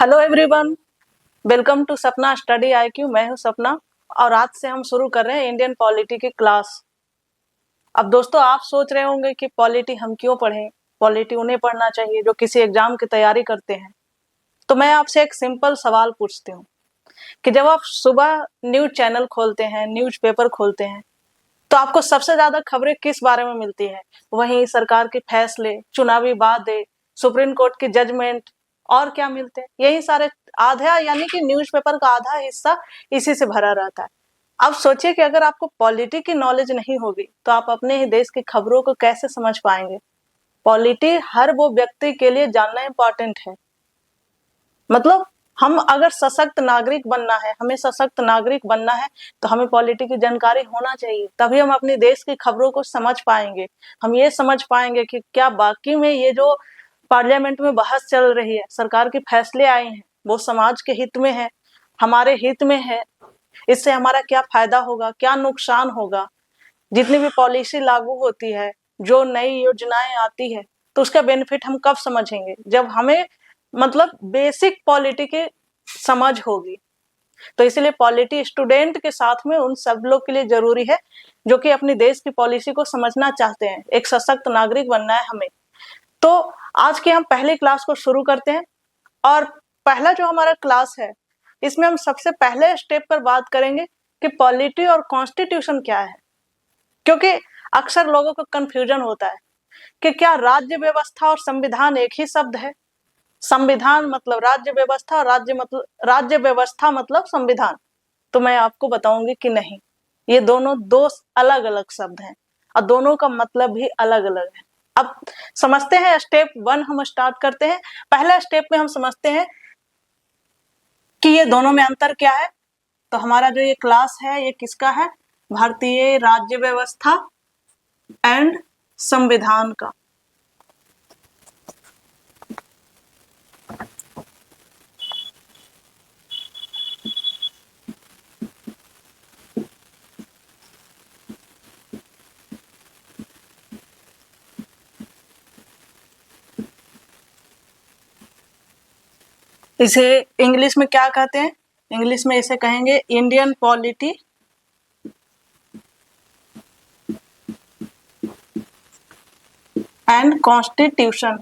Hello everyone, welcome to सपना study IQ. मैं हूं सपना और आज से हम शुरू कर रहे हैं इंडियन पॉलिटी की क्लास। अब दोस्तों, आप सोच रहे होंगे कि पॉलिटी हम क्यों पढ़ें, पॉलिटी उन्हें पढ़ना चाहिए जो किसी एग्जाम की तैयारी करते हैं। तो मैं आपसे एक सिंपल सवाल पूछती हूँ कि जब आप सुबह न्यूज चैनल खोलते हैं, न्यूज पेपर खोलते हैं, तो आपको सबसे ज्यादा खबरें किस बारे में मिलती है? वहीं सरकार के फैसले, चुनावी वादे, सुप्रीम कोर्ट की जजमेंट और क्या मिलते हैं? यही सारे आधा यानी कि न्यूज़पेपर का आधा हिस्सा इसी से भरा रहता है। अब सोचिए कि अगर आपको पॉलिटी की नॉलेज नहीं होगी तो आप अपने ही देश की खबरों को कैसे समझ पाएंगे? पॉलिटी हर वो व्यक्ति के लिए जानना इंपॉर्टेंट है। मतलब हम अगर सशक्त नागरिक बनना है, हमें सशक्त नागरिक बनना है तो हमें पॉलिटी की जानकारी होना चाहिए, तभी हम अपने देश की खबरों को समझ पाएंगे। हम ये समझ पाएंगे कि क्या बाकी में ये जो पार्लियामेंट में बहस चल रही है, सरकार के फैसले आए हैं, वो समाज के हित में है, हमारे हित में है, इससे हमारा क्या फायदा होगा, क्या नुकसान होगा। जितनी भी पॉलिसी लागू होती है, जो नई योजनाएं आती है, तो उसका बेनिफिट हम कब समझेंगे? जब हमें मतलब बेसिक पॉलिटी की समझ होगी। तो इसलिए पॉलिटी स्टूडेंट के साथ में उन सब लोग के लिए जरूरी है जो कि अपने देश की पॉलिसी को समझना चाहते हैं। एक सशक्त नागरिक बनना है हमें। तो आज की हम पहली क्लास को शुरू करते हैं और पहला जो हमारा क्लास है, इसमें हम सबसे पहले स्टेप पर बात करेंगे कि पॉलिटी और कॉन्स्टिट्यूशन क्या है। क्योंकि अक्सर लोगों को कंफ्यूजन होता है कि क्या राज्य व्यवस्था और संविधान एक ही शब्द है? संविधान मतलब राज्य व्यवस्था और राज्य व्यवस्था मतलब संविधान। तो मैं आपको बताऊंगी कि नहीं, ये दोनों दो अलग अलग शब्द हैं और दोनों का मतलब भी अलग अलग है। अब समझते हैं, स्टेप 1 हम स्टार्ट करते हैं। पहला स्टेप में हम समझते हैं कि ये दोनों में अंतर क्या है। तो हमारा जो ये क्लास है ये किसका है? भारतीय राज्य व्यवस्था एंड संविधान का। इसे इंग्लिश में क्या कहते हैं? इंग्लिश में इसे कहेंगे इंडियन पॉलिटी एंड कॉन्स्टिट्यूशन।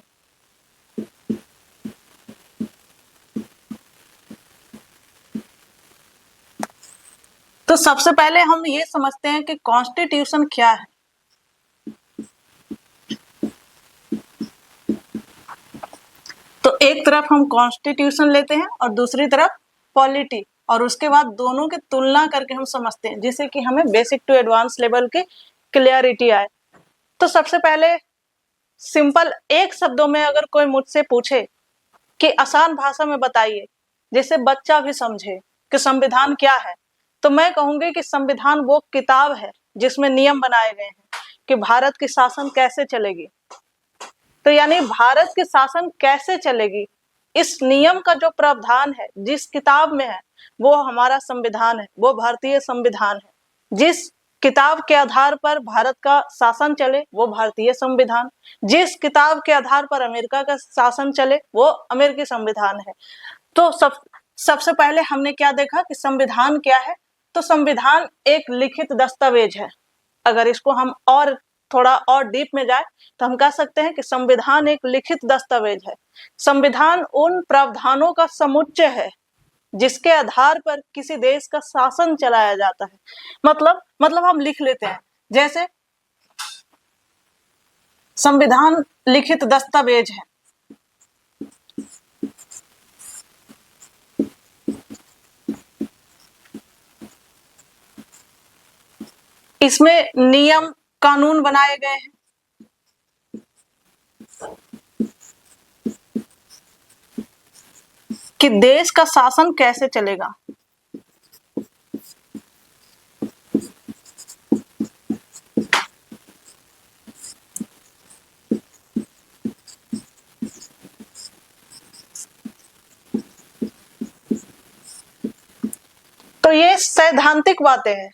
तो सबसे पहले हम ये समझते हैं कि कॉन्स्टिट्यूशन क्या है। तो एक तरफ हम कॉन्स्टिट्यूशन लेते हैं और दूसरी तरफ पॉलिटी, और उसके बाद दोनों की तुलना करके हम समझते हैं, जिससे कि हमें बेसिक टू एडवांस लेवल की क्लियरिटी आए। तो सबसे पहले सिंपल एक शब्दों में अगर कोई मुझसे पूछे कि आसान भाषा में बताइए जिससे बच्चा भी समझे कि संविधान क्या है, तो मैं कहूंगी कि संविधान वो किताब है जिसमें नियम बनाए गए हैं कि भारत की शासन कैसे चलेगी। तो यानी भारत की शासन कैसे चलेगी, इस नियम का जो प्रावधान है जिस किताब में है वो हमारा संविधान है, वो भारतीय संविधान है। जिस किताब के आधार पर भारत का शासन चले वो भारतीय संविधान, जिस किताब के आधार पर अमेरिका का शासन चले वो अमेरिकी संविधान है। तो सबसे पहले हमने क्या देखा कि संविधान क्या है। तो संविधान एक लिखित दस्तावेज है। अगर इसको हम और थोड़ा और डीप में जाए तो हम कह सकते हैं कि संविधान एक लिखित दस्तावेज है। संविधान उन प्रावधानों का समुच्चय है जिसके आधार पर किसी देश का शासन चलाया जाता है। मतलब हम लिख लेते हैं, जैसे संविधान लिखित दस्तावेज है। इसमें नियम कानून बनाए गए हैं। कि देश का शासन कैसे चलेगा। तो ये सैद्धांतिक बातें हैं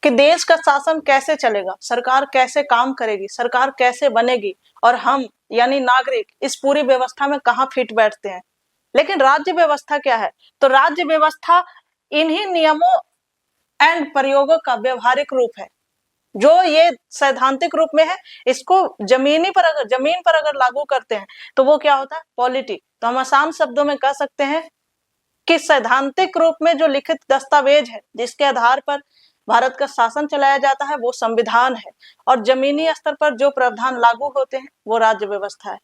कि देश का शासन कैसे चलेगा, सरकार कैसे काम करेगी, सरकार कैसे बनेगी, और हम यानी नागरिक इस पूरी व्यवस्था में कहाँ फिट बैठते हैं। लेकिन राज्य व्यवस्था क्या है? तो राज्य व्यवस्था इन्हीं नियमों एंड प्रयोगों का व्यवहारिक रूप है। जो ये सैद्धांतिक रूप में है, इसको जमीन पर अगर लागू करते हैं तो वो क्या होता है? पॉलिटी। तो हम आसान शब्दों में कह सकते हैं कि सैद्धांतिक रूप में जो लिखित दस्तावेज है जिसके आधार पर भारत का शासन चलाया जाता है वो संविधान है, और जमीनी स्तर पर जो प्रावधान लागू होते हैं वो राज्य व्यवस्था है।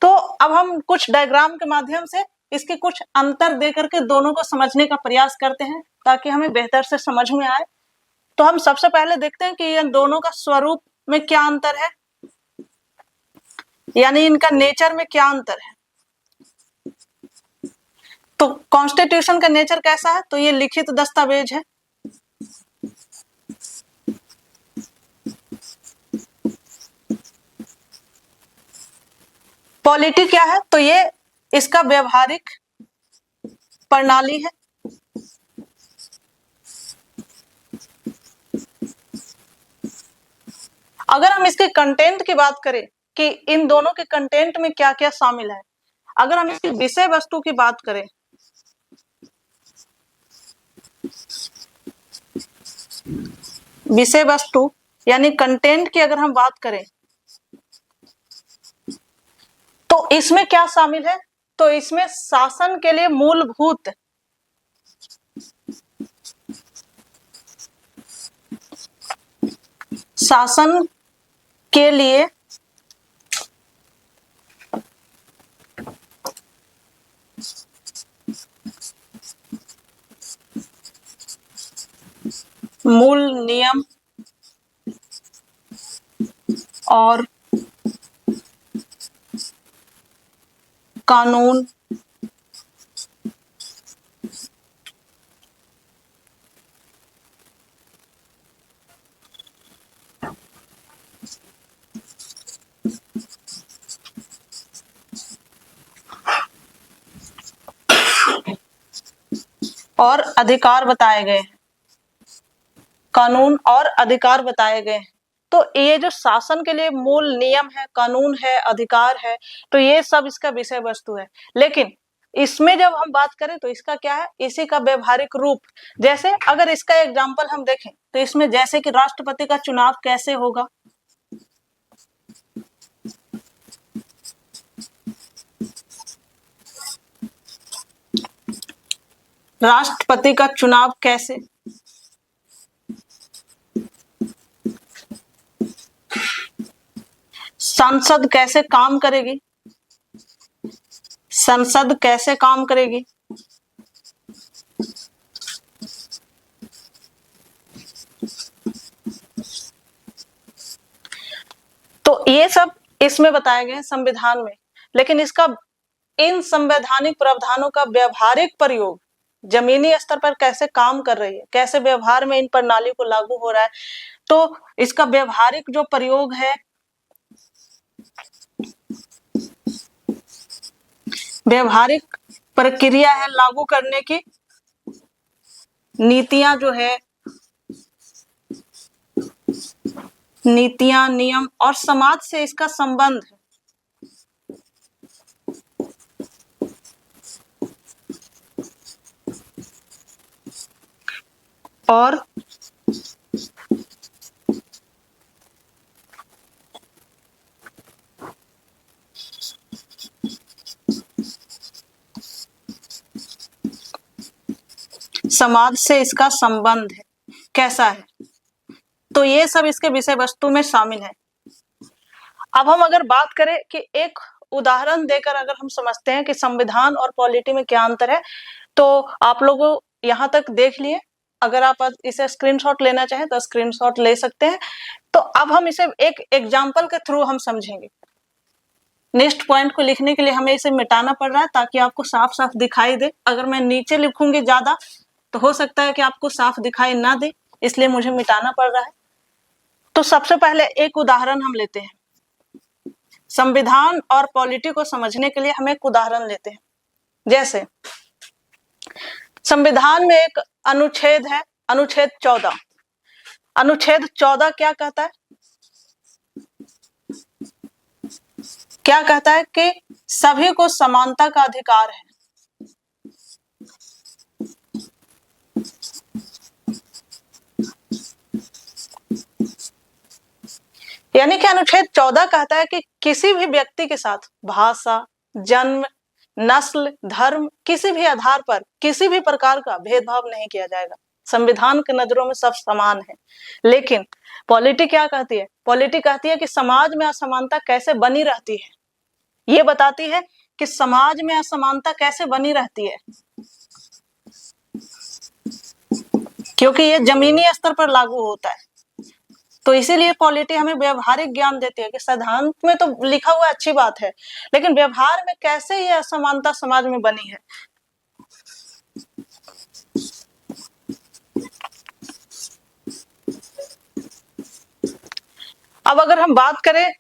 तो अब हम कुछ डायग्राम के माध्यम से इसके कुछ अंतर दे करके दोनों को समझने का प्रयास करते हैं ताकि हमें बेहतर से समझ में आए। तो हम सबसे पहले देखते हैं कि इन दोनों का स्वरूप में क्या अंतर है, यानी इनका नेचर में क्या अंतर है। तो कॉन्स्टिट्यूशन का नेचर कैसा है? तो ये लिखित दस्तावेज है। पॉलिटी क्या है? तो ये इसका व्यवहारिक प्रणाली है। अगर हम इसके कंटेंट की बात करें कि इन दोनों के कंटेंट में क्या क्या शामिल है, अगर हम इसकी विषय वस्तु की बात करें, विषय वस्तु यानी कंटेंट की अगर हम बात करें तो इसमें क्या शामिल है? तो इसमें शासन के लिए मूलभूत शासन के लिए मूल नियम और कानून और अधिकार बताए गए हैं। कानून और अधिकार बताए गए हैं। तो ये जो शासन के लिए मूल नियम है, कानून है, अधिकार है, तो ये सब इसका विषय वस्तु है। लेकिन इसमें जब हम बात करें तो इसका क्या है? इसी का व्यवहारिक रूप। जैसे अगर इसका एग्जाम्पल हम देखें तो इसमें जैसे कि राष्ट्रपति का चुनाव कैसे होगा, राष्ट्रपति का चुनाव कैसे, संसद कैसे काम करेगी, संसद कैसे काम करेगी, तो ये सब इसमें बताए गए हैं संविधान में। लेकिन इसका इन संवैधानिक प्रावधानों का व्यवहारिक प्रयोग जमीनी स्तर पर कैसे काम कर रही है, कैसे व्यवहार में इन प्रणालियों को लागू हो रहा है, तो इसका व्यवहारिक जो प्रयोग है, व्यवहारिक प्रक्रिया है लागू करने की, नीतियां जो है, नीतियां, नियम और समाज से इसका संबंध है। और समाज से इसका संबंध है, कैसा है, तो ये सब इसके विषय वस्तु में शामिल है। अब हम अगर बात करें कि एक उदाहरण देकर अगर हम समझते हैं कि संविधान और पॉलिटी में क्या अंतर है, तो आप लोगों यहाँ तक देख लिए। अगर आप इसे स्क्रीनशॉट लेना चाहें तो स्क्रीनशॉट ले सकते हैं। तो अब हम इसे एक एग्जाम्पल के थ्रू हम समझेंगे। नेक्स्ट पॉइंट को लिखने के लिए हमें इसे मिटाना पड़ रहा है ताकि आपको साफ साफ दिखाई दे। अगर मैं नीचे लिखूंगी ज्यादा तो हो सकता है कि आपको साफ दिखाई ना दे, इसलिए मुझे मिटाना पड़ रहा है। तो सबसे पहले एक उदाहरण हम लेते हैं। संविधान और पॉलिटी को समझने के लिए हम एक उदाहरण लेते हैं। जैसे संविधान में एक अनुच्छेद है, अनुच्छेद 14। अनुच्छेद 14 क्या कहता है? क्या कहता है कि सभी को समानता का अधिकार है। यानी कि अनुच्छेद 14 कहता है कि किसी भी व्यक्ति के साथ भाषा, जन्म, नस्ल, धर्म, किसी भी आधार पर किसी भी प्रकार का भेदभाव नहीं किया जाएगा। संविधान की नजरों में सब समान है। लेकिन पॉलिटी क्या कहती है? पॉलिटी कहती है कि समाज में असमानता कैसे बनी रहती है। ये बताती है कि समाज में असमानता कैसे बनी रहती है, क्योंकि ये जमीनी स्तर पर लागू होता है। तो इसीलिए पॉलिटी हमें व्यवहारिक ज्ञान देती है कि सिद्धांत में तो लिखा हुआ अच्छी बात है, लेकिन व्यवहार में कैसे ये असमानता समाज में बनी है। अब अगर हम बात करें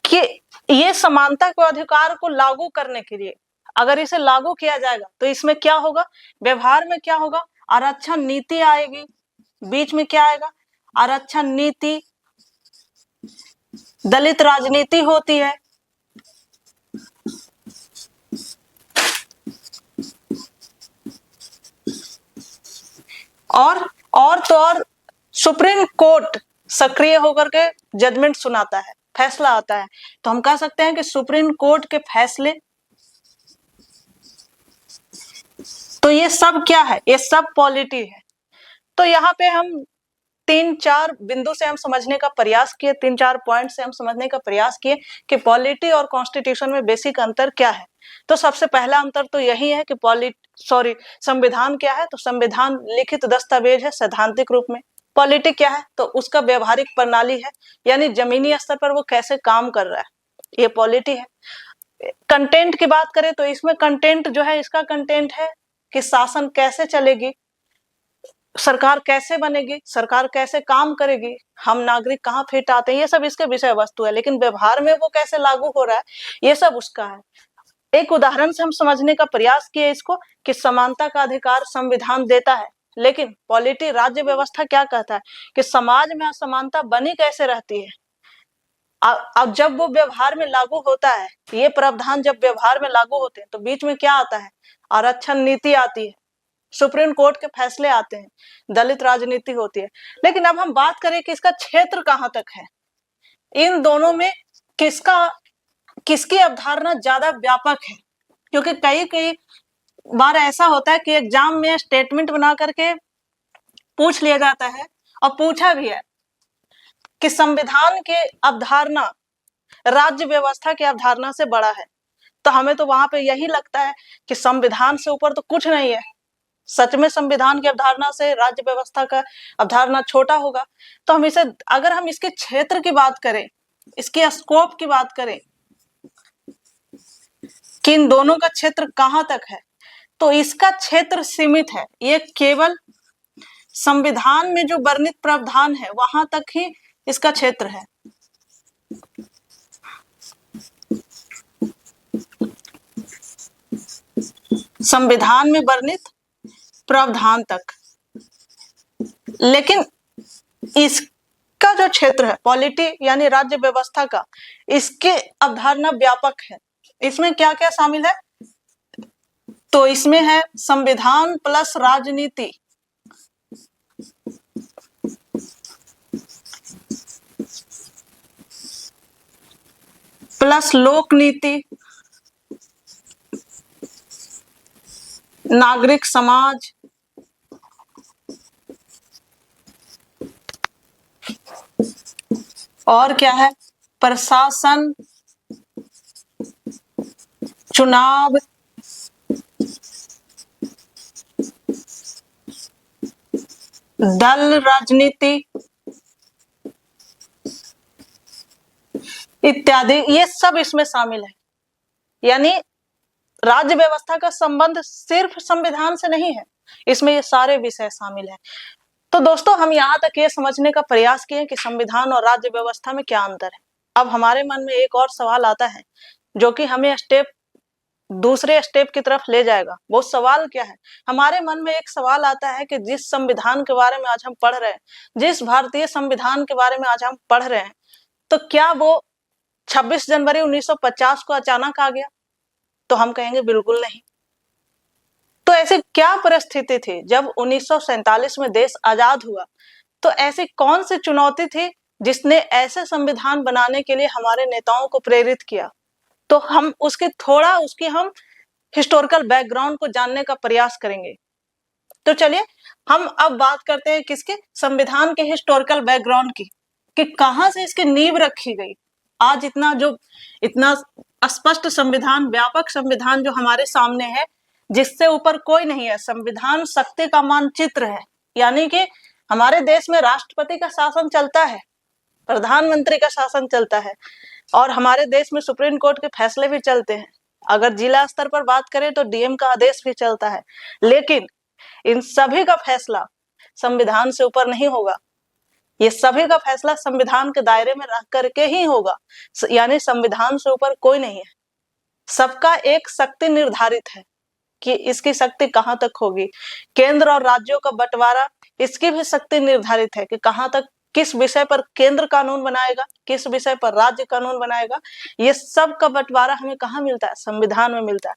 कि ये समानता के अधिकार को लागू करने के लिए अगर इसे लागू किया जाएगा तो इसमें क्या होगा, व्यवहार में क्या होगा, आरक्षण नीति आएगी। बीच में क्या आएगा, आरक्षण नीति, दलित राजनीति होती है, और तो और सुप्रीम कोर्ट सक्रिय होकर के जजमेंट सुनाता है, फैसला आता है। तो हम कह सकते हैं कि सुप्रीम कोर्ट के फैसले, तो ये सब क्या है, ये सब पॉलिटी है। तो यहाँ पे हम 3-4 बिंदु से हम समझने का प्रयास किए, 3-4 पॉइंट से हम समझने का प्रयास किए कि पॉलिटी और कॉन्स्टिट्यूशन में बेसिक अंतर क्या है। तो सबसे पहला अंतर तो यही है कि संविधान क्या है, तो संविधान लिखित दस्तावेज है सैद्धांतिक रूप में। पॉलिटी क्या है, तो उसका व्यवहारिक प्रणाली है, यानी जमीनी स्तर पर वो कैसे काम कर रहा है, ये पॉलिटी है। कंटेंट की बात करें तो इसमें कंटेंट जो है, इसका कंटेंट है कि शासन कैसे चलेगी, सरकार कैसे बनेगी, सरकार कैसे काम करेगी, हम नागरिक कहाँ फिट आते हैं, ये सब इसके विषय वस्तु है। लेकिन व्यवहार में वो कैसे लागू हो रहा है, ये सब उसका है। एक उदाहरण से हम समझने का प्रयास किए इसको कि समानता का अधिकार संविधान देता है, लेकिन पॉलिटी राज्य व्यवस्था क्या कहता है कि समाज में असमानता बनी कैसे रहती है। अब जब वो व्यवहार में लागू होता है, ये प्रावधान जब व्यवहार में लागू होते हैं तो बीच में क्या आता है, आरक्षण नीति आती है, सुप्रीम कोर्ट के फैसले आते हैं, दलित राजनीति होती है। लेकिन अब हम बात करें कि इसका क्षेत्र कहां तक है, इन दोनों में किसकी अवधारणा ज्यादा व्यापक है। क्योंकि कई बार ऐसा होता है कि एग्जाम में स्टेटमेंट बना करके पूछ लिया जाता है, और पूछा भी है कि संविधान के अवधारणा राज्य व्यवस्था की अवधारणा से बड़ा है। तो हमें तो वहां पे यही लगता है कि संविधान से ऊपर तो कुछ नहीं है। सच में संविधान की अवधारणा से राज्य व्यवस्था का अवधारणा छोटा होगा। तो हम इसे, अगर हम इसके क्षेत्र की बात करें, इसके स्कोप की बात करें कि इन दोनों का क्षेत्र कहां तक है, तो इसका क्षेत्र सीमित है। ये केवल संविधान में जो वर्णित प्रावधान है वहां तक ही इसका क्षेत्र है। संविधान में वर्णित प्रावधान तक। लेकिन इसका जो क्षेत्र है पॉलिटी यानी राज्य व्यवस्था का, इसके अवधारणा व्यापक है। इसमें क्या क्या शामिल है, तो इसमें है संविधान प्लस राजनीति, प्लस लोक नीति, नागरिक समाज, और क्या है, प्रशासन, चुनाव, दल राजनीति इत्यादि, ये सब इसमें शामिल है। यानी राज्य व्यवस्था का संबंध सिर्फ संविधान से नहीं है, इसमें ये सारे विषय शामिल हैं। तो दोस्तों, हम यहाँ तक ये समझने का प्रयास किए कि संविधान और राज्य व्यवस्था में क्या अंतर है। अब हमारे मन में एक और सवाल आता है जो कि हमें दूसरे स्टेप की तरफ ले जाएगा। वो सवाल क्या है, हमारे मन में एक सवाल आता है कि जिस संविधान के बारे में आज हम पढ़ रहे हैं, जिस भारतीय संविधान के बारे में आज हम पढ़ रहे हैं, तो क्या वो 26 जनवरी 1950 को अचानक आ गया? तो हम कहेंगे बिल्कुल नहीं। तो ऐसी क्या परिस्थिति थी जब 1947 में देश आजाद हुआ, तो ऐसी कौन सी चुनौती थी जिसने ऐसे संविधान बनाने के लिए हमारे नेताओं को प्रेरित किया, तो हम उसकी हम हिस्टोरिकल बैकग्राउंड को जानने का प्रयास करेंगे। तो चलिए हम अब बात करते हैं किसके, संविधान के हिस्टोरिकल बैकग्राउंड की, कि कहां से इसकी नींव रखी गई। आज इतना स्पष्ट संविधान, व्यापक संविधान जो हमारे सामने है, जिससे ऊपर कोई नहीं है। संविधान शक्ति का मानचित्र है, यानी कि हमारे देश में राष्ट्रपति का शासन चलता है, प्रधानमंत्री का शासन चलता है, और हमारे देश में सुप्रीम कोर्ट के फैसले भी चलते हैं। अगर जिला स्तर पर बात करें तो डीएम का आदेश भी चलता है, लेकिन इन सभी का फैसला संविधान से ऊपर नहीं होगा। ये सभी का फैसला संविधान के दायरे में रह करके ही होगा, यानी संविधान से ऊपर कोई नहीं है। सबका एक शक्ति निर्धारित है कि इसकी शक्ति कहां तक होगी। केंद्र और राज्यों का बंटवारा, इसकी भी शक्ति निर्धारित है कि कहां तक, किस विषय पर केंद्र कानून बनाएगा, किस विषय पर राज्य कानून बनाएगा। ये सब का बंटवारा हमें कहाँ मिलता है, संविधान में मिलता है।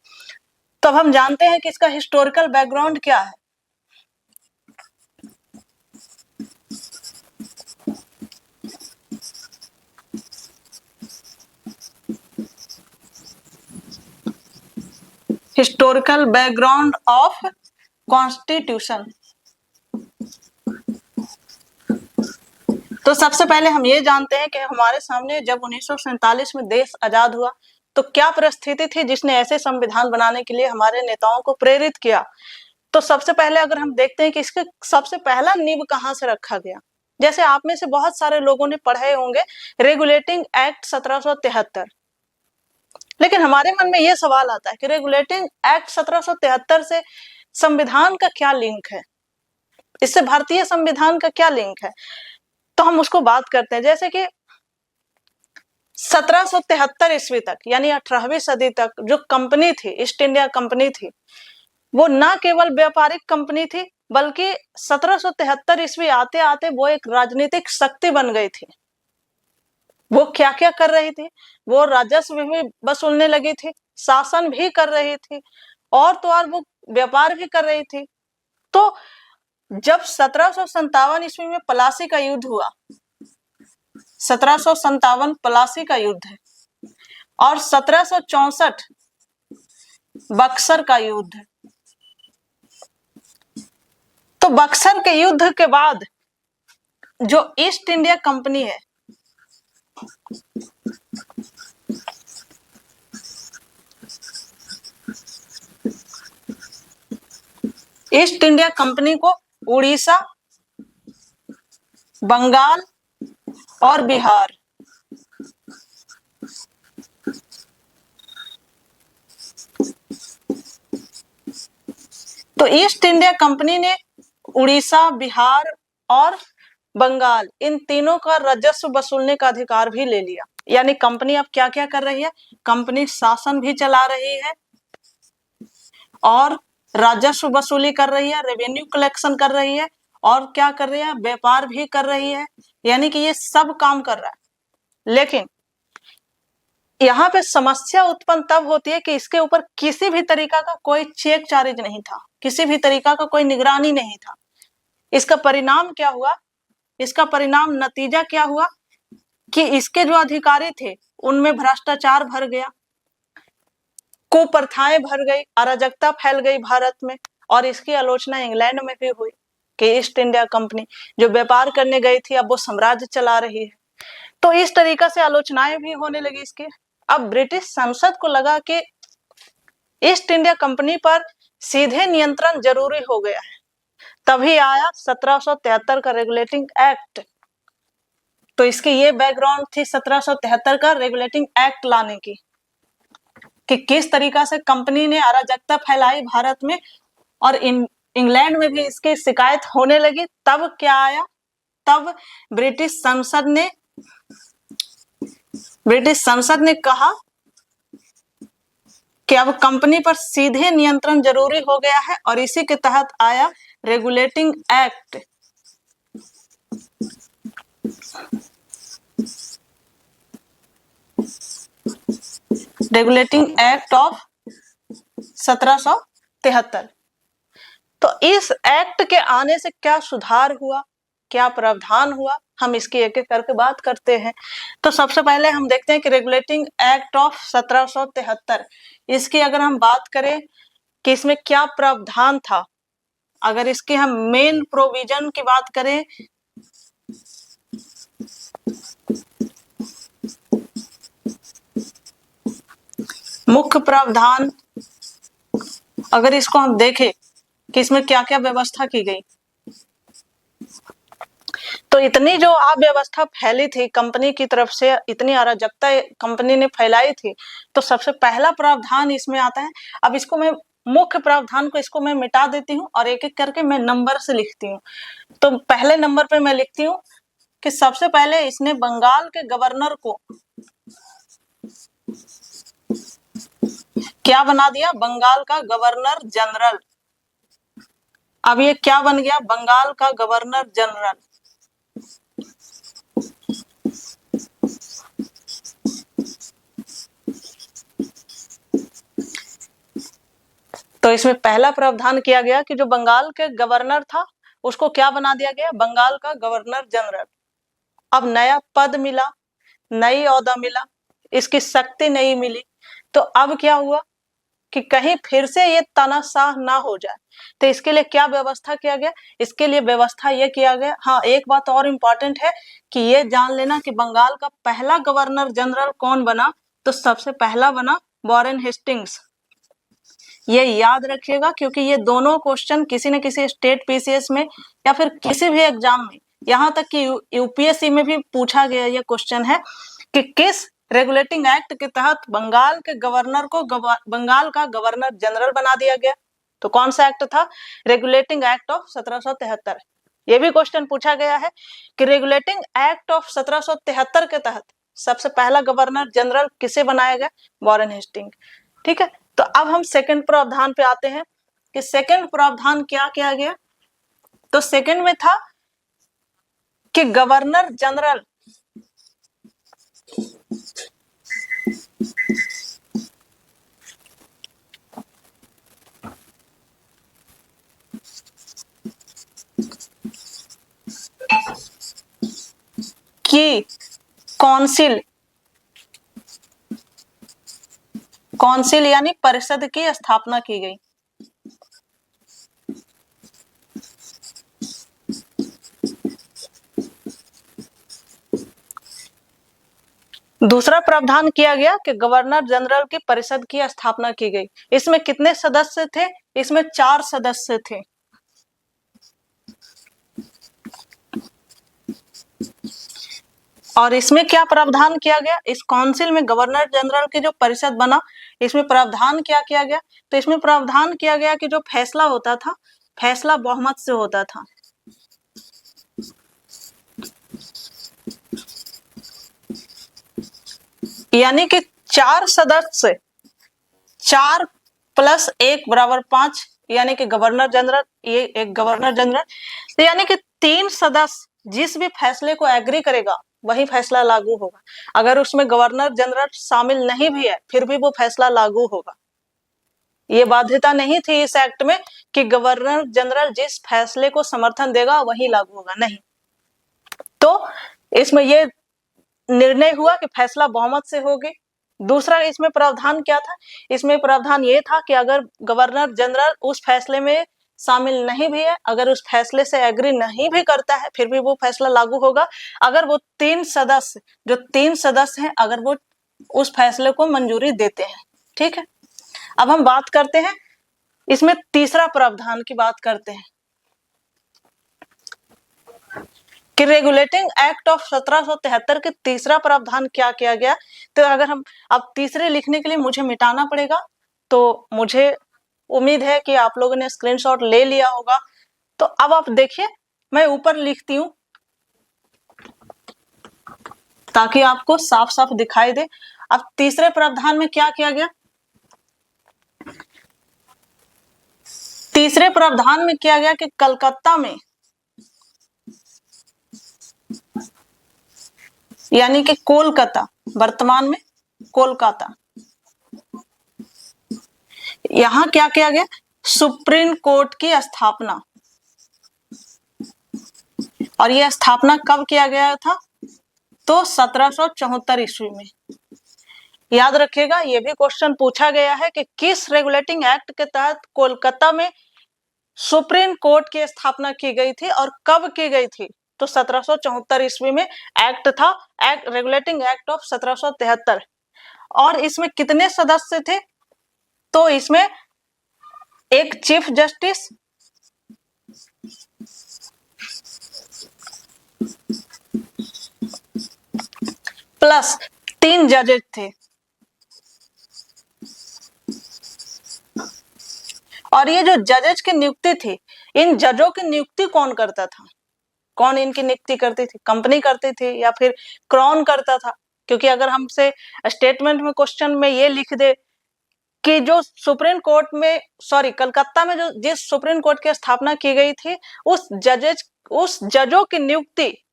तब हम जानते हैं कि इसका हिस्टोरिकल बैकग्राउंड क्या है। Historical background of constitution. तो सबसे पहले हम ये जानते हैं कि हमारे सामने जब 1947 में देश आजाद हुआ तो क्या परिस्थिति थी जिसने ऐसे संविधान बनाने के लिए हमारे नेताओं को प्रेरित किया। तो सबसे पहले अगर हम देखते हैं कि इसके सबसे पहला नींव कहां से रखा गया, जैसे आप में से बहुत सारे लोगों ने पढ़े होंगे रेगुलेटिंग एक्ट 1773। लेकिन हमारे मन में यह सवाल आता है कि रेगुलेटिंग एक्ट 1773 से संविधान का क्या लिंक है, इससे भारतीय संविधान का क्या लिंक है। तो हम उसको बात करते हैं। जैसे कि 1773 ईस्वी तक, यानी 18वीं सदी तक जो कंपनी थी, ईस्ट इंडिया कंपनी थी, वो ना केवल व्यापारिक कंपनी थी, बल्कि 1773 ईस्वी आते आते वो एक राजनीतिक शक्ति बन गई थी। वो क्या क्या कर रही थी, वो राजस्व भी वसूलने लगी थी, शासन भी कर रही थी, और तो और वो व्यापार भी कर रही थी। तो जब 1757 ईस्वी में प्लासी का युद्ध हुआ, 1757 प्लासी का युद्ध है, और 1764 बक्सर का युद्ध है। तो बक्सर के युद्ध के बाद जो ईस्ट इंडिया कंपनी है, ईस्ट इंडिया कंपनी को उड़ीसा, बंगाल और बिहार, तो ईस्ट इंडिया कंपनी ने उड़ीसा, बिहार और बंगाल, इन तीनों का राजस्व वसूलने का अधिकार भी ले लिया। यानी कंपनी अब क्या क्या कर रही है, कंपनी शासन भी चला रही है और राजस्व वसूली कर रही है, रेवेन्यू कलेक्शन कर रही है, और क्या कर रही है, व्यापार भी कर रही है। यानी कि ये सब काम कर रहा है। लेकिन यहाँ पे समस्या उत्पन्न तब होती है कि इसके ऊपर किसी भी तरीका का कोई चेक चार्ज नहीं था, किसी भी तरीका का कोई निगरानी नहीं था। इसका परिणाम क्या हुआ, इसका परिणाम नतीजा क्या हुआ कि इसके जो अधिकारी थे उनमें भ्रष्टाचार भर गया, कुप्रथाएं भर गई, अराजकता फैल गई भारत में। और इसकी आलोचना इंग्लैंड में भी हुई कि ईस्ट इंडिया कंपनी जो व्यापार करने गई थी अब वो साम्राज्य चला रही है। तो इस तरीका से आलोचनाएं भी होने लगी इसकी। अब ब्रिटिश संसद को लगा कि ईस्ट इंडिया कंपनी पर सीधे नियंत्रण जरूरी हो गया है, तभी आया 1773 का रेगुलेटिंग एक्ट। तो इसकी ये बैकग्राउंड थी 1773 का रेगुलेटिंग एक्ट लाने की, कि किस तरीका से कंपनी ने अराजकता फैलाई भारत में, और इंग्लैंड में भी इसकी शिकायत होने लगी। तब क्या आया, तब ब्रिटिश संसद ने कहा कि अब कंपनी पर सीधे नियंत्रण जरूरी हो गया है, और इसी के तहत आया regulating act. Regulating act of 1773। तो इस एक्ट के आने से क्या सुधार हुआ, क्या प्रावधान हुआ, हम इसकी एक एक करके बात करते हैं। तो सबसे पहले हम देखते हैं कि रेगुलेटिंग एक्ट ऑफ 1773, इसकी अगर हम बात करें कि इसमें क्या प्रावधान था, अगर इसके हम मेन प्रोविजन की बात करें, मुख्य प्रावधान, अगर इसको हम देखें कि इसमें क्या क्या व्यवस्था की गई, तो इतनी जो अव्यवस्था फैली थी कंपनी की तरफ से, इतनी अराजकता कंपनी ने फैलाई थी, तो सबसे पहला प्रावधान इसमें आता है। अब इसको मैं मुख्य प्रावधान को इसको मैं मिटा देती हूँ और एक एक करके मैं नंबर से लिखती हूँ। तो पहले नंबर पे मैं लिखती हूँ कि सबसे पहले इसने बंगाल के गवर्नर को क्या बना दिया, बंगाल का गवर्नर जनरल। अब ये क्या बन गया, बंगाल का गवर्नर जनरल। तो इसमें पहला प्रावधान किया गया कि जो बंगाल के गवर्नर था उसको क्या बना दिया गया, बंगाल का गवर्नर जनरल। अब नया पद मिला, नई ओहदा मिला, इसकी शक्ति नहीं मिली, तो अब क्या हुआ कि कहीं फिर से ये तानाशाह ना हो जाए, तो इसके लिए क्या व्यवस्था किया गया, इसके लिए व्यवस्था ये किया गया। हाँ, एक बात और इम्पोर्टेंट है कि ये जान लेना कि बंगाल का पहला गवर्नर जनरल कौन बना, तो सबसे पहला बना वॉरेन हेस्टिंग्स। ये याद रखिएगा क्योंकि ये दोनों क्वेश्चन किसी न किसी स्टेट पीसीएस में या फिर किसी भी एग्जाम में, यहाँ तक कि यूपीएससी में भी पूछा गया ये क्वेश्चन है कि किस रेगुलेटिंग एक्ट के तहत बंगाल के गवर्नर को बंगाल का गवर्नर जनरल बना दिया गया। तो कौन सा एक्ट था, रेगुलेटिंग एक्ट ऑफ 1773। ये भी क्वेश्चन पूछा गया है कि रेगुलेटिंग एक्ट ऑफ 1773 के तहत सबसे पहला गवर्नर जनरल किसे बनाया गया, वॉरेन हेस्टिंग। ठीक है, तो अब हम सेकंड प्रावधान पे आते हैं कि सेकंड प्रावधान क्या किया गया। तो सेकंड में था कि गवर्नर जनरल की कौंसिल यानी परिषद की स्थापना की गई। दूसरा प्रावधान किया गया कि गवर्नर जनरल की परिषद की स्थापना की गई। इसमें कितने सदस्य थे, इसमें 4 सदस्य थे। और इसमें क्या प्रावधान किया गया, इस काउंसिल में गवर्नर जनरल की जो परिषद बना, इसमें प्रावधान क्या किया गया, तो इसमें प्रावधान किया गया कि जो फैसला होता था, फैसला बहुमत से होता था। यानी कि 4 सदस्य, 4 + 1 = 5, यानी कि गवर्नर जनरल, ये एक गवर्नर जनरल, तो यानी कि 3 सदस्य जिस भी फैसले को एग्री करेगा वही फैसला लागू होगा। अगर उसमें गवर्नर जनरल शामिल नहीं भी है फिर भी वो फैसला लागू होगा। ये बाध्यता नहीं थी इस एक्ट में कि गवर्नर जनरल जिस फैसले को समर्थन देगा वही लागू होगा, नहीं। तो इसमें ये निर्णय हुआ कि फैसला बहुमत से होगी। दूसरा इसमें प्रावधान क्या था, इसमें प्रावधान ये था कि अगर गवर्नर जनरल उस फैसले में शामिल नहीं भी है, अगर उस फैसले से एग्री नहीं भी करता है फिर भी वो फैसला लागू होगा, अगर वो 3 सदस्य, जो 3 सदस्य हैं, अगर वो उस फैसले को मंजूरी देते हैं। ठीक है, अब हम बात करते हैं इसमें तीसरा प्रावधान की बात करते हैं कि रेगुलेटिंग एक्ट ऑफ 1773 के तीसरा प्रावधान क्या किया गया। तो अगर हम अब तीसरे लिखने के लिए मुझे मिटाना पड़ेगा, तो मुझे उम्मीद है कि आप लोगों ने स्क्रीनशॉट ले लिया होगा। तो अब आप देखिए, मैं ऊपर लिखती हूं ताकि आपको साफ साफ दिखाई दे। अब तीसरे प्रावधान में क्या किया गया, तीसरे प्रावधान में किया गया कि कलकत्ता में, यानी कि कोलकाता, वर्तमान में कोलकाता, यहां क्या किया गया, सुप्रीम कोर्ट की स्थापना। और यह स्थापना कब किया गया था? तो 1774 ईस्वी में। याद रखिएगा, ये भी क्वेश्चन पूछा गया है कि किस रेगुलेटिंग एक्ट के तहत कोलकाता में सुप्रीम कोर्ट की स्थापना की गई थी और कब की गई थी? तो 1774 ईस्वी में एक्ट था, एक्ट रेगुलेटिंग एक्ट ऑफ 1773। और इसमें कितने सदस्य थे? तो इसमें एक चीफ जस्टिस, प्लस 3 जजेस थे। और ये जो जजेस की नियुक्ति थी, इन जजों की नियुक्ति कौन करता था? कौन इनकी नियुक्ति करती थी? कंपनी करती थी या फिर क्राउन करता था? क्योंकि अगर हमसे स्टेटमेंट में क्वेश्चन में ये लिख दे कि जो सुप्रीम कोर्ट में, सॉरी, कलकत्ता में जो जिस सुप्रीम कोर्ट की स्थापना की गई थी, उस जजों की नियुक्ति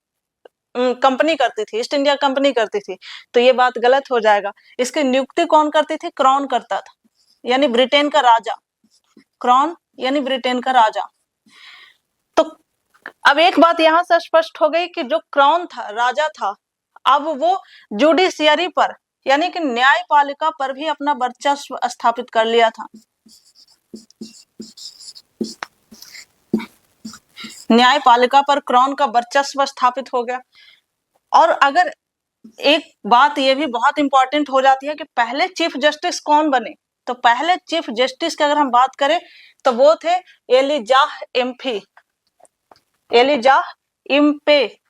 कंपनी करती थी, ईस्ट इंडिया कंपनी करती थी, तो ये बात गलत हो जाएगा। इसकी नियुक्ति कौन करती थी? क्राउन करता था, यानी ब्रिटेन का राजा। क्राउन यानी ब्रिटेन का राजा। तो अब एक बात यहां से स्पष्ट हो गई कि जो क्राउन था, राजा था, अब वो जुडिशियरी पर यानी कि न्यायपालिका पर भी अपना वर्चस्व स्थापित कर लिया था। न्यायपालिका पर क्राउन का वर्चस्व स्थापित हो गया। और अगर एक बात ये भी बहुत इंपॉर्टेंट हो जाती है कि पहले चीफ जस्टिस कौन बने, तो पहले चीफ जस्टिस की अगर हम बात करें तो वो थे एलिजाह इम्फे। एलिजाह इम्फे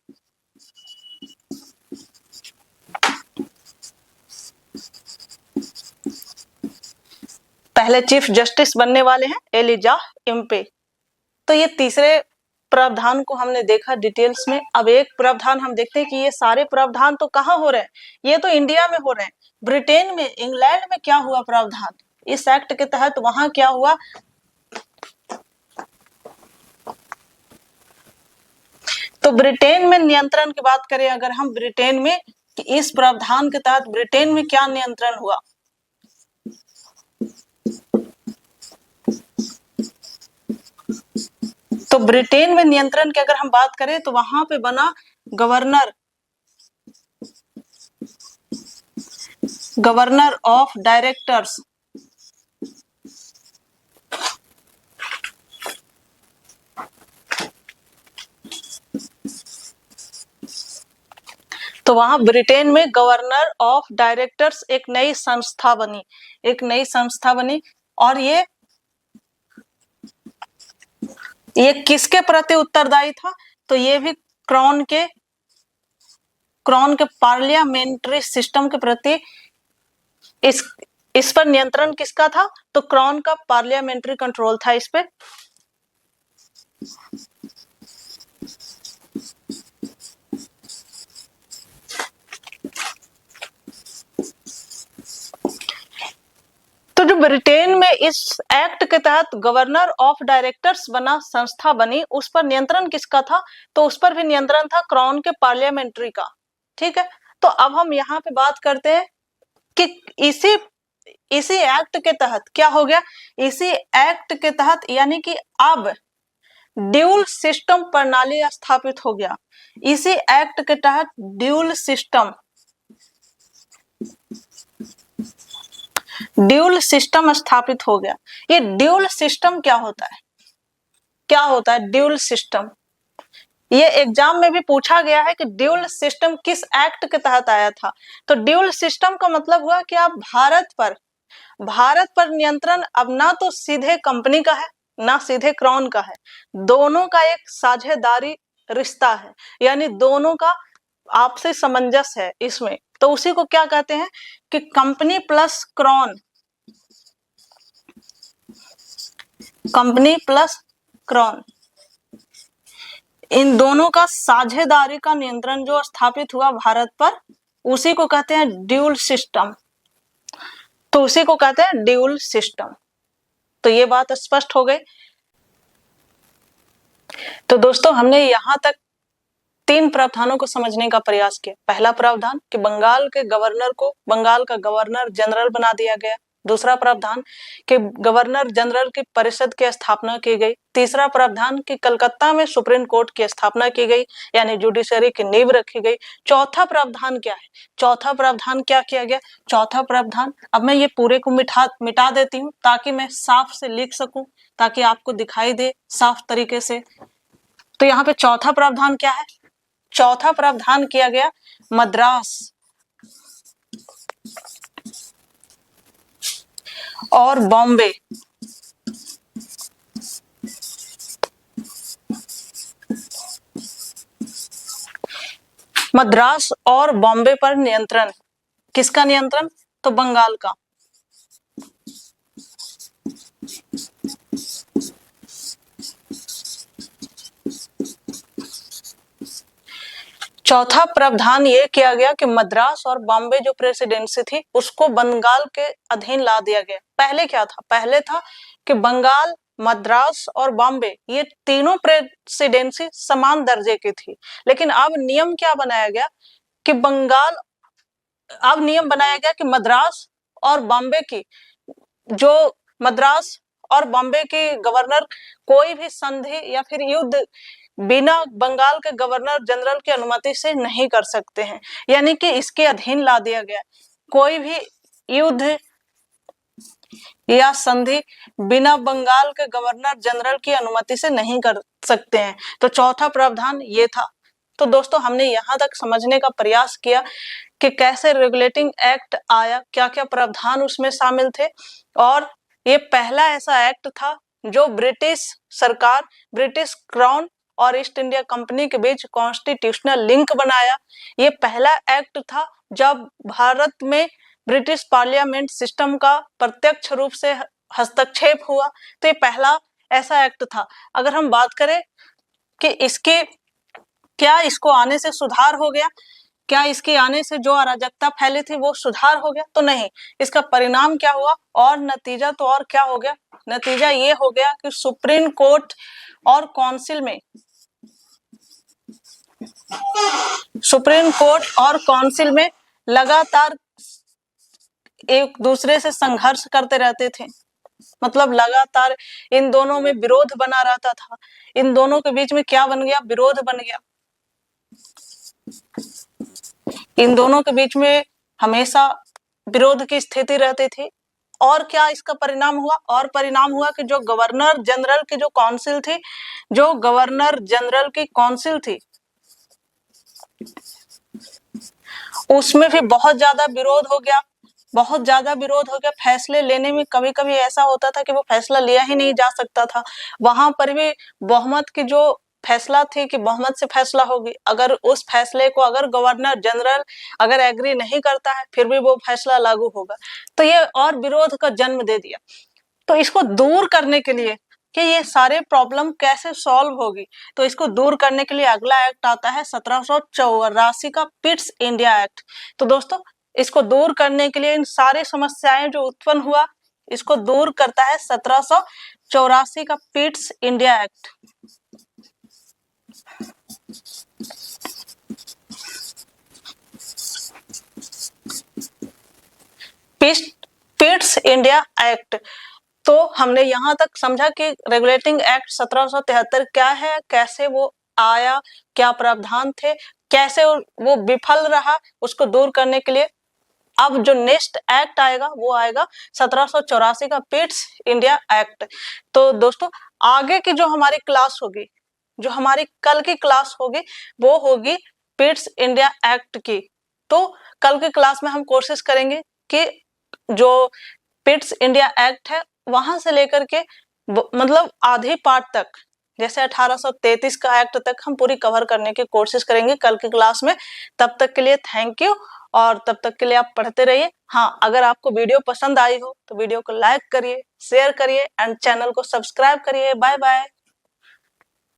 पहले चीफ जस्टिस बनने वाले हैं, एलिजाह इम्फे। तो ये तीसरे प्रावधान को हमने देखा डिटेल्स में। अब एक प्रावधान हम देखते हैं कि ये सारे प्रावधान तो कहाँ हो रहे हैं? ये तो इंडिया में हो रहे हैं। ब्रिटेन में, इंग्लैंड में क्या हुआ प्रावधान इस एक्ट के तहत? वहां क्या हुआ? तो ब्रिटेन में नियंत्रण की बात करें अगर हम, ब्रिटेन में, कि इस प्रावधान के तहत ब्रिटेन में क्या नियंत्रण हुआ? तो ब्रिटेन में नियंत्रण की अगर हम बात करें तो वहां पे बना गवर्नर ऑफ डायरेक्टर्स। तो वहां ब्रिटेन में गवर्नर ऑफ डायरेक्टर्स एक नई संस्था बनी। और ये किसके प्रति उत्तरदायी था? तो ये भी क्राउन के पार्लियामेंट्री सिस्टम के प्रति इस पर नियंत्रण किसका था? तो क्राउन का पार्लियामेंट्री कंट्रोल था इस पे। तो जो ब्रिटेन में इस एक्ट के तहत गवर्नर ऑफ डायरेक्टर्स बना, संस्था बनी, उस पर नियंत्रण किसका था? तो उस पर भी नियंत्रण था क्राउन के पार्लियामेंट्री का। ठीक है, तो अब हम यहाँ पे बात करते हैं कि इसी एक्ट के तहत क्या हो गया? इसी एक्ट के तहत यानी कि अब ड्यूल सिस्टम प्रणाली स्थापित हो गया। इसी एक्ट के तहत ड्यूल सिस्टम स्थापित हो गया। ये ड्यूल सिस्टम क्या होता है? ड्यूल सिस्टम, ये एग्जाम में भी पूछा गया है कि ड्यूल सिस्टम किस एक्ट के तहत आया था। तो ड्यूल सिस्टम का मतलब हुआ कि आप भारत पर नियंत्रण अब ना तो सीधे कंपनी का है ना सीधे क्राउन का है, दोनों का एक साझेदारी रिश्ता है, यानी दोनों का आपसे सामंजस्य है इसमें। तो उसी को क्या कहते हैं कि कंपनी प्लस क्राउन, इन दोनों का साझेदारी का नियंत्रण जो स्थापित हुआ भारत पर, उसी को कहते हैं ड्यूल सिस्टम। तो ये बात स्पष्ट हो गई। तो दोस्तों, हमने यहां तक 3 प्रावधानों को समझने का प्रयास किया। पहला प्रावधान कि बंगाल के गवर्नर को बंगाल का गवर्नर जनरल बना दिया गया। दूसरा प्रावधान कि गवर्नर जनरल की परिषद की स्थापना की गई। तीसरा प्रावधान कि कलकत्ता में सुप्रीम कोर्ट की स्थापना की गई, यानी जुडिशरी की नींव रखी गई। चौथा प्रावधान क्या है? चौथा प्रावधान क्या किया गया? चौथा प्रावधान, अब मैं ये पूरे को मिटा देती हूँ ताकि मैं साफ से लिख सकूं, ताकि आपको दिखाई दे साफ तरीके से। तो यहाँ पे चौथा प्रावधान क्या है? चौथा प्रावधान किया गया मद्रास और बॉम्बे मद्रास और बॉम्बे पर नियंत्रण। किसका नियंत्रण? तो बंगाल का। चौथा प्रावधान ये किया गया कि मद्रास और बॉम्बे जो प्रेसिडेंसी थी उसको बंगाल के अधीन ला दिया गया। पहले क्या था? पहले था कि बंगाल, मद्रास और बॉम्बे ये तीनों प्रेसिडेंसी समान दर्जे की थी। लेकिन अब नियम क्या बनाया गया कि अब नियम बनाया गया कि मद्रास और बॉम्बे की जो मद्रास और बॉम्बे के गवर्नर कोई भी संधि या फिर युद्ध बिना बंगाल के गवर्नर जनरल की अनुमति से नहीं कर सकते हैं, यानी कि इसके अधीन ला दिया गया। कोई भी युद्ध या संधि बिना बंगाल के गवर्नर जनरल की अनुमति से नहीं कर सकते हैं। तो चौथा प्रावधान ये था। तो दोस्तों हमने यहाँ तक समझने का प्रयास किया कि कैसे रेगुलेटिंग एक्ट आया, क्या क्या प्रावधान उसमें शामिल थे, और ये पहला ऐसा एक्ट था जो ब्रिटिश सरकार, ब्रिटिश क्राउन और ईस्ट इंडिया कंपनी के बीच कॉन्स्टिट्यूशनल लिंक बनाया। ये पहला एक्ट था जब भारत में ब्रिटिश पार्लियामेंट सिस्टम का प्रत्यक्ष रूप से हस्तक्षेप हुआ। तो ये पहला ऐसा एक्ट था। अगर हम बात करें कि इसके क्या इसको आने से सुधार हो गया, क्या इसके आने से जो अराजकता फैली थी वो सुधार हो गया? तो नहीं। इसका परिणाम क्या हुआ और नतीजा तो और क्या हो गया? नतीजा ये हो गया कि सुप्रीम कोर्ट और काउंसिल में लगातार एक दूसरे से संघर्ष करते रहते थे। मतलब लगातार इन दोनों में विरोध बना रहता था। इन दोनों के बीच में क्या बन गया? विरोध बन गया। इन दोनों के बीच में हमेशा विरोध की स्थिति रहती थी। और क्या इसका परिणाम हुआ? और परिणाम हुआ कि जो गवर्नर जनरल की जो काउंसिल थी, जो गवर्नर जनरल की काउंसिल थी, उसमें भी बहुत ज्यादा विरोध हो गया। बहुत ज्यादा विरोध हो गया। फैसले लेने में कभी कभी ऐसा होता था कि वो फैसला लिया ही नहीं जा सकता था। वहां पर भी बहुमत की जो फैसला थी कि बहुमत से फैसला होगी, अगर उस फैसले को अगर गवर्नर जनरल अगर एग्री नहीं करता है फिर भी वो फैसला लागू होगा। तो ये और विरोध का जन्म दे दिया। तो इसको दूर करने के लिए कि ये सारे प्रॉब्लम कैसे सॉल्व होगी, तो इसको दूर करने के लिए अगला एक्ट आता है 1784 का पिट्स इंडिया एक्ट। तो दोस्तों इसको दूर करने के लिए इन सारी समस्याएं जो उत्पन्न हुआ, इसको दूर करता है 1784 का Pitt's India act. Pitt's India act. तो हमने यहाँ तक समझा कि रेगुलेटिंग एक्ट 1773 क्या है, कैसे वो आया, क्या प्रावधान थे, कैसे वो विफल रहा, उसको दूर करने के लिए अब जो नेक्स्ट एक्ट आएगा वो आएगा 1784 का पिट्स इंडिया एक्ट। तो दोस्तों आगे की जो हमारी क्लास होगी, जो हमारी कल की क्लास होगी, वो होगी पिट्स इंडिया एक्ट की। तो कल की क्लास में हम कोशिश करेंगे कि जो पिट्स इंडिया एक्ट है वहां से लेकर के मतलब आधे पार्ट तक, जैसे 1833 का एक्ट तक हम पूरी कवर करने की कोशिश करेंगे कल की क्लास में। तब तक के लिए थैंक यू, और तब तक के लिए आप पढ़ते रहिए। हाँ, अगर आपको वीडियो पसंद आई हो तो वीडियो को लाइक करिए, शेयर करिए एंड चैनल को सब्सक्राइब करिए। Bye bye.